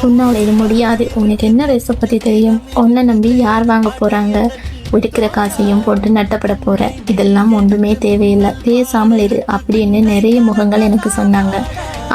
உன்னால் இது முடியாது, உனக்கு என்ன ட்ரெஸ்ஸை பற்றி தெரியும், உன்னை நம்பி யார் வாங்க போகிறாங்க, இருக்கிற காசையும் போட்டு நட்டப்பட போகிற, இதெல்லாம் ஒன்றுமே தேவையில்லை, பேசாமல் இரு அப்படின்னு நிறைய முகங்கள் எனக்கு சொன்னாங்க.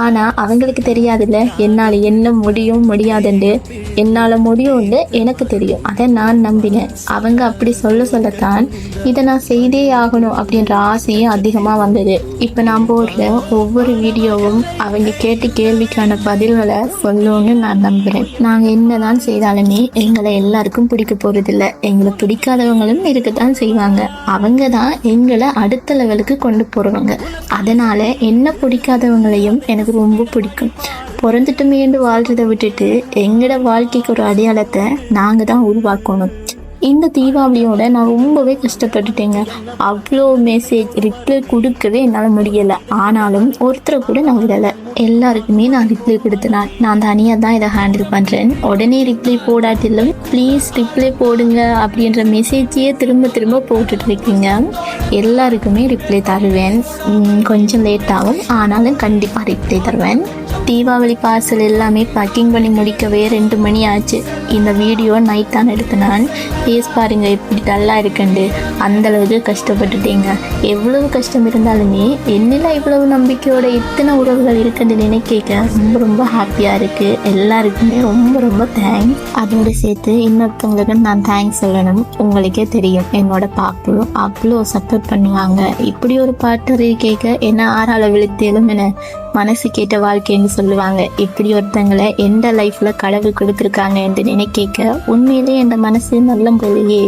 ஆனால் அவங்களுக்கு தெரியாதுல்ல என்னால் என்ன முடியும் முடியாதுண்டு. என்னால் முடியும்னு எனக்கு தெரியும், அதை நான் நம்பினேன். அவங்க அப்படி சொல்லத்தான் இதை நான் செய்தே ஆகணும் அப்படின்ற ஆசையும் அதிகமாக வந்தது. இப்போ நான் போடுற ஒவ்வொரு வீடியோவும் அவங்க கேட்டு கேள்விக்கான பதில்களை சொல்லணும்னு நான் நம்புகிறேன். நாங்கள் என்னதான் செய்தாலுமே எங்களை எல்லாருக்கும் பிடிக்க போகிறதில்ல. எங்களை பிடிக்காதவங்களும் இருக்கத்தான் செய்வாங்க. அவங்க தான் எங்களை அடுத்த லெவலுக்கு கொண்டு போகிறவங்க. அதனால் என்ன பிடிக்காதவங்களையும் எனக்கு ரொம்ப பிடிக்கும். பிறந்துட்டுமேண்டு வாழ்றதை விட்டுட்டு எங்களோட வாழ்க்கைக்கு ஒரு அடையாளத்தை நாங்கள் தான் உருவாக்கணும். இந்த தீபாவளியோட நான் ரொம்பவே கஷ்டப்பட்டுட்டேங்க. அவ்வளோ மெசேஜ் ரிப்ளை கொடுக்கவே என்னால் முடியலை. ஆனாலும் ஒருத்தரை கூட நான் விடலை. எல்லாருக்குமே நான் ரிப்ளை கொடுத்தேன். நான் தனியாக தான் இதை ஹேண்டில் பண்ணுறேன். உடனே ரிப்ளை போடாட்டிலும் ப்ளீஸ் ரிப்ளை போடுங்க அப்படின்ற மெசேஜையே திரும்ப திரும்ப போட்டுட்டு இருக்கீங்க. எல்லாருக்குமே ரிப்ளை தருவேன். கொஞ்சம் லேட் ஆகும், ஆனாலும் கண்டிப்பாக ரிப்ளை தருவேன். தீபாவளி பார்சல் எல்லாமே பேக்கிங் பண்ணி முடிக்கவே 2 மணி ஆச்சு. இந்த வீடியோ நைட் தான் எடுத்தேன். ஃபேஸ் பாருங்க எப்படி டல்லாக இருக்குண்டு. அந்தளவுக்கு கஷ்டப்பட்டுட்டேங்க. எவ்வளவு கஷ்டம் இருந்தாலுமே என்னில் இவ்வளவு நம்பிக்கையோட இத்தனை உறவுகள் இருக்குன்னு நினைக்க ரொம்ப ரொம்ப ஹாப்பியாக இருக்குது. எல்லாருக்குமே ரொம்ப ரொம்ப தேங்க்ஸ். அதோடு சேர்த்து இன்னொருத்தவங்களுக்கு நான் தேங்க்ஸ் சொல்லணும். உங்களுக்கே தெரியும் என்னோட பாப்பு அவ்வளோ சப்போர்ட் பண்ணுவாங்க. இப்படி ஒரு பாட்டு கேட்க என்ன ஆறால விழுத்தேலும் என மனசு கேட்ட வாழ்க்கைன்னு சொல்லுவாங்க. இப்படி ஒருத்தங்களை எந்த லைஃப்ல கடவுள் கொடுத்துருக்காங்க என்று நினைக்க உண்மையிலே என் மனசு நல்ல போலையே.